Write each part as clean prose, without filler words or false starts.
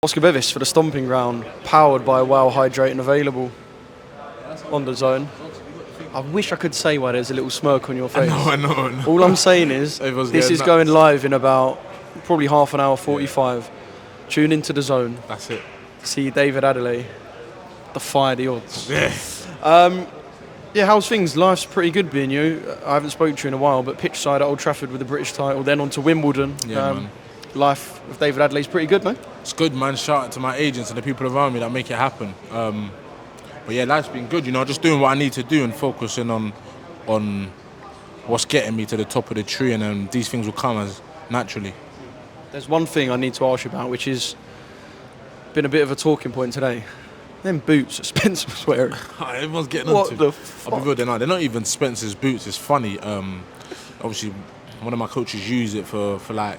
Oscar Bevis for the Stomping Ground, powered by Wow Hydrate and available on the zone. I wish I could say why there's a little smirk on your face. I know. All I'm saying is, this is going live in about probably half an hour, 45. Yeah. Tune into the zone. That's it. See David Adeleye defy the odds. Yeah. Yeah, how's things? Life's pretty good being you. I haven't spoken to you in a while, but pitch side at Old Trafford with the British title, then on to Wimbledon. Yeah, man. Life with David Adeley's pretty good, man. It's good, man. Shout out to my agents and the people around me that make it happen. But yeah, life's been good, just doing what I need to do and focusing on what's getting me to the top of the tree, and then these things will come as naturally. There's one thing I need to ask you about, which has been a bit of a talking point today. Them boots that Spencer was wearing. Everyone's getting what onto. The fuck? I'll be real, they're not even Spencer's boots. It's funny. Obviously, one of my coaches used it for like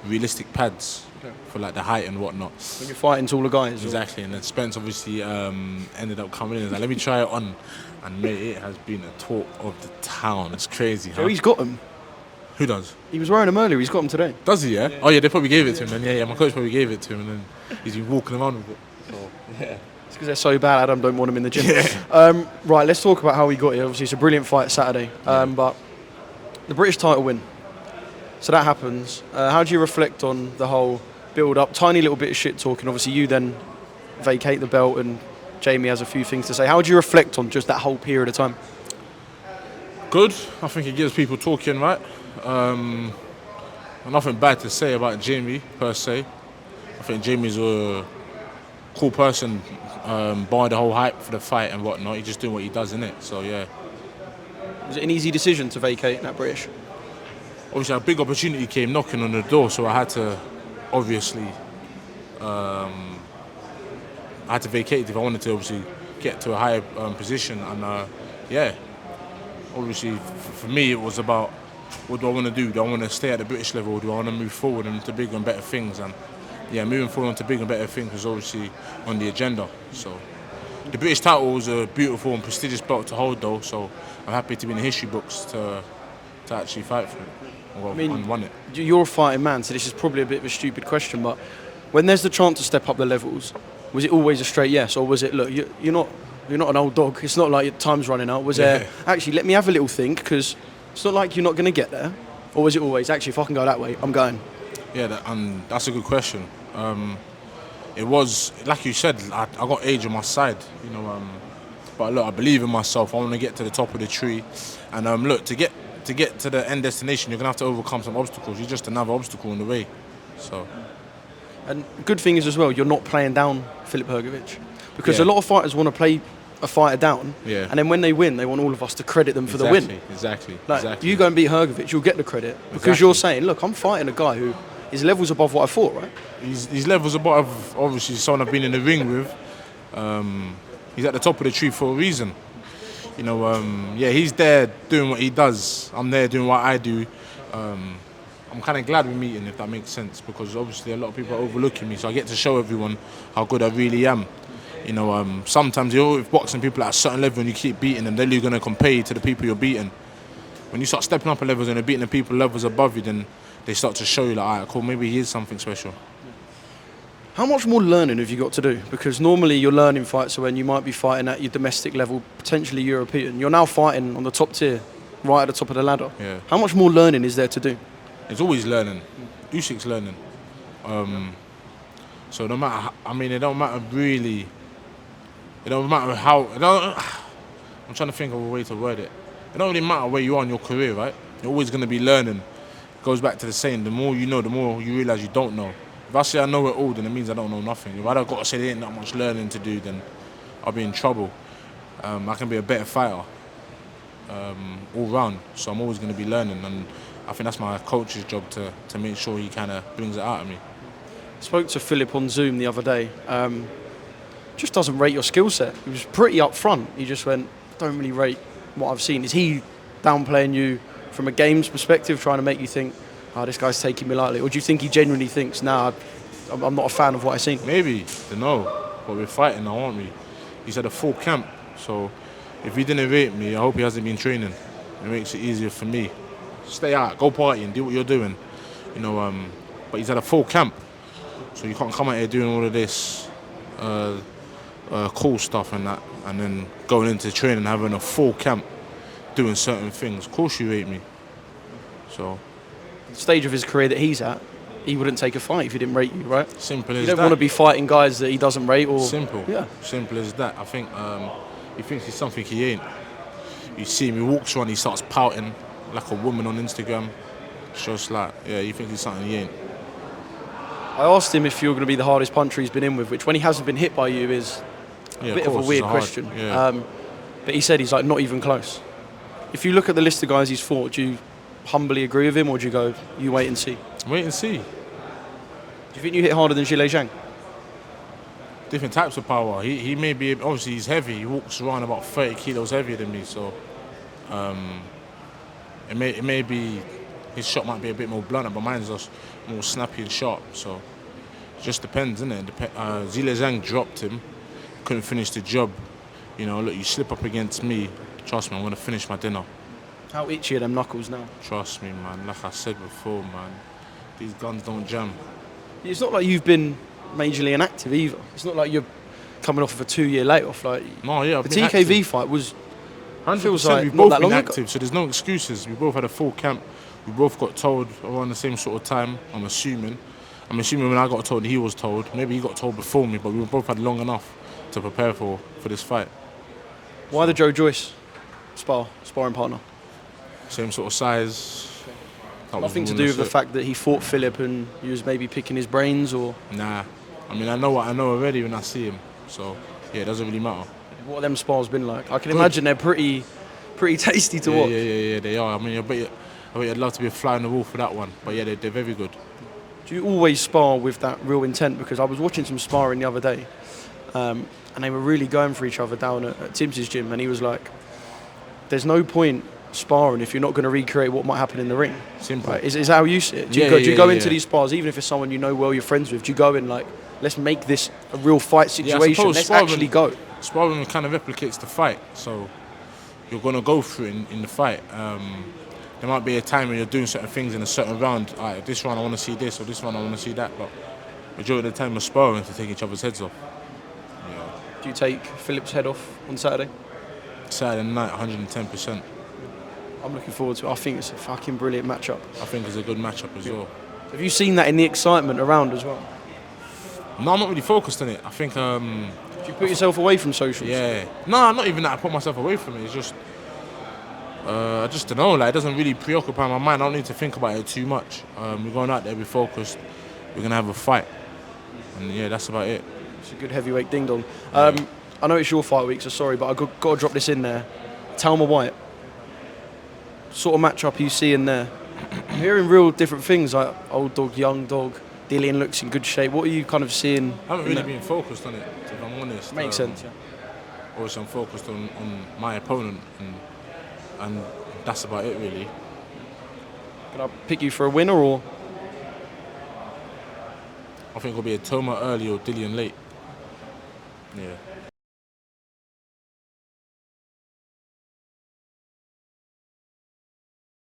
realistic pads, for like the height and whatnot. When you're fighting taller guys. Exactly, and then Spence obviously ended up coming in and like, let me try it on, and mate, it has been a talk of the town. It's crazy. So he's got them. Who does? He was wearing them earlier. He's got them today. Does he? Yeah. Oh yeah, they probably gave it to him. Then yeah, my coach probably gave it to him, and then he's been walking around with it. So yeah. It's because they're so bad. Adam don't want them in the gym. Yeah. Right, let's talk about how he got here. Obviously, it's a brilliant fight Saturday, but the British title win. So that happens. How do you reflect on the whole build-up? Tiny little bit of shit talking. Obviously, you then vacate the belt, and Jamie has a few things to say. How do you reflect on just that whole period of time? Good. I think it gives people talking, right? Nothing bad to say about Jamie per se. I think Jamie's a cool person, buying the whole hype for the fight and whatnot. He's just doing what he does, innit? So yeah. Was it an easy decision to vacate that British? Obviously, a big opportunity came knocking on the door, so I had to obviously vacate it if I wanted to obviously get to a higher position. And yeah, obviously for me it was about, what do I want to do? Do I want to stay at the British level, or do I want to move forward into bigger and better things? And yeah, moving forward into bigger and better things was obviously on the agenda. So the British title was a beautiful and prestigious belt to hold, though. So I'm happy to be in the history books to actually fight for it. Well, and won it. You're a fighting man, so this is probably a bit of a stupid question, but when there's the chance to step up the levels, was it always a straight yes, or was it, look, you're not an old dog, it's not like your time's running out? Was there, actually, let me have a little think, because it's not like you're not going to get there? Or was it always, actually, if I can go that way, I'm going? Yeah, that's a good question. It was, like you said, I got age on my side, but look, I believe in myself. I want to get to the top of the tree, and look, to get to the end destination, you're gonna have to overcome some obstacles. You're just another obstacle in the way. So, and good thing is as well, you're not playing down Filip Hrgovic, because a lot of fighters want to play a fighter down, and then when they win, they want all of us to credit them for the win. Exactly. You go and beat Hrgovic, you'll get the credit because you're saying, look, I'm fighting a guy who is levels above what I thought, right? He's levels above, obviously, someone I've been in the ring with. He's at the top of the tree for a reason. He's there doing what he does. I'm there doing what I do. I'm kind of glad we're meeting, if that makes sense, because obviously a lot of people are overlooking me, so I get to show everyone how good I really am. Sometimes you're with boxing people at a certain level and you keep beating them, they're going to compare you to the people you're beating. When you start stepping up a levels and you're beating the people levels above you, then they start to show you, like, all right, cool, maybe he is something special. How much more learning have you got to do? Because normally your learning fights are when you might be fighting at your domestic level, potentially European. You're now fighting on the top tier, right at the top of the ladder. Yeah. How much more learning is there to do? It's always learning. Usyk's learning. So no matter, it don't matter really. It don't matter how. I'm trying to think of a way to word it. It don't really matter where you are in your career, right? You're always going to be learning. It goes back to the saying: the more you know, the more you realise you don't know. If I say I know it all, then it means I don't know nothing. If I don't got to say there ain't that much learning to do, then I'll be in trouble. I can be a better fighter all round, so I'm always going to be learning, and I think that's my coach's job to make sure he kind of brings it out of me. I spoke to Filip on Zoom the other day. Just doesn't rate your skill set. He was pretty upfront. He just went, don't really rate what I've seen. Is he downplaying you from a games perspective, trying to make you think, oh, this guy's taking me lightly? Or do you think he genuinely thinks, nah, I'm not a fan of what I've seen? Maybe, don't know. But we're fighting now, aren't we? He's at a full camp, so if he didn't rate me, I hope he hasn't been training. It makes it easier for me. Stay out, go partying, do what you're doing. But he's at a full camp. So you can't come out here doing all of this cool stuff and that, and then going into training and having a full camp doing certain things. Of course you rate me. So The stage of his career that he's at, he wouldn't take a fight if he didn't rate you, right? simple as You that. don't want to be fighting guys that he doesn't rate or... Simple. Yeah. Simple as that. I think he thinks he's something he ain't. You see him, he walks around, he starts pouting like a woman on Instagram. It's just like, yeah, he thinks he's something he ain't. I asked him if you're going to be the hardest puncher he's been in with, which when he hasn't been hit by you is Yeah, a bit of a course, weird it's hard- question. Yeah. But he said he's like not even close. If you look at the list of guys he's fought, do you humbly agree with him or do you go, you wait and see? Do Wait and see. you think you hit harder than Zhile Zhang? Different types of power. He may be, obviously he's heavy. He walks around about 30 kilos heavier than me, so it may be, his shot might be a bit more blunt, but mine's just more snappy and sharp. So it just depends, innit? Zhile Zhang dropped him, couldn't finish the job. You know, look, you slip up against me, trust me, I'm gonna finish my dinner. How itchy are them knuckles now? Trust me, man. Like I said before, man, these guns don't jam. It's not like you've been majorly inactive either. It's not like you're coming off of a 2-year layoff. Like No, yeah, the I've been TKV active. fight was 100%. feels like We've not both that been long ago. active, so there's no excuses. We both had a full camp. We both got told around the same sort of time. I'm assuming when I got told, he was told. Maybe he got told before me, but we both had long enough to prepare for this fight. Why the Joe Joyce sparring partner? Same sort of size. That was Nothing to all do in with the set. fact that he fought Philip and you was maybe picking his brains or Nah, I mean I know what I know already when I see him. So yeah, it doesn't really matter. what have them spars been like? I can imagine they're pretty tasty to watch. Yeah, they are. I mean, I bet you'd love to be a fly on the wall for that one. But yeah, they're very good. Do you always spar with that real intent? Because I was watching some sparring the other day and they were really going for each other down at Tibbs' gym and he was like, there's no point sparring if you're not going to recreate what might happen in the ring. Simple. Right? Is how you see it? Do you go into these spars, even if it's someone you know well, you're friends with, do you go in like, let's make this a real fight situation, let's actually go? Sparring kind of replicates the fight, so you're going to go through it in the fight. There might be a time when you're doing certain things in a certain round. All right, this round I want to see this, or this round I want to see that, but majority of the time we're sparring to take each other's heads off. Yeah. Do you take Philip's head off on Saturday? Saturday night, 110%. I'm looking forward to it. I think it's a fucking brilliant matchup. I think it's a good matchup as well. Have you seen that in the excitement around as well? No, I'm not really focused on it. I think, Do you put yourself away from socials? yeah. No, not even that. I put myself away from it. It's just, I just don't know. Like, it doesn't really preoccupy my mind. I don't need to think about it too much. We're going out there, we're focused. We're gonna have a fight, and yeah, that's about it. It's a good heavyweight ding dong. I know it's your fight week, so sorry, but I've got to drop this in there. Itauma-Whyte. Sort of matchup you see in there. I'm hearing real different things like old dog, young dog. Dillian looks in good shape. What are you kind of seeing? I haven't really been focused on it, if I'm honest. Makes sense, yeah. Obviously, I'm focused on my opponent, and that's about it, really. Can I pick you for a winner or? I think it'll be a Itauma early or Dillian late. Yeah.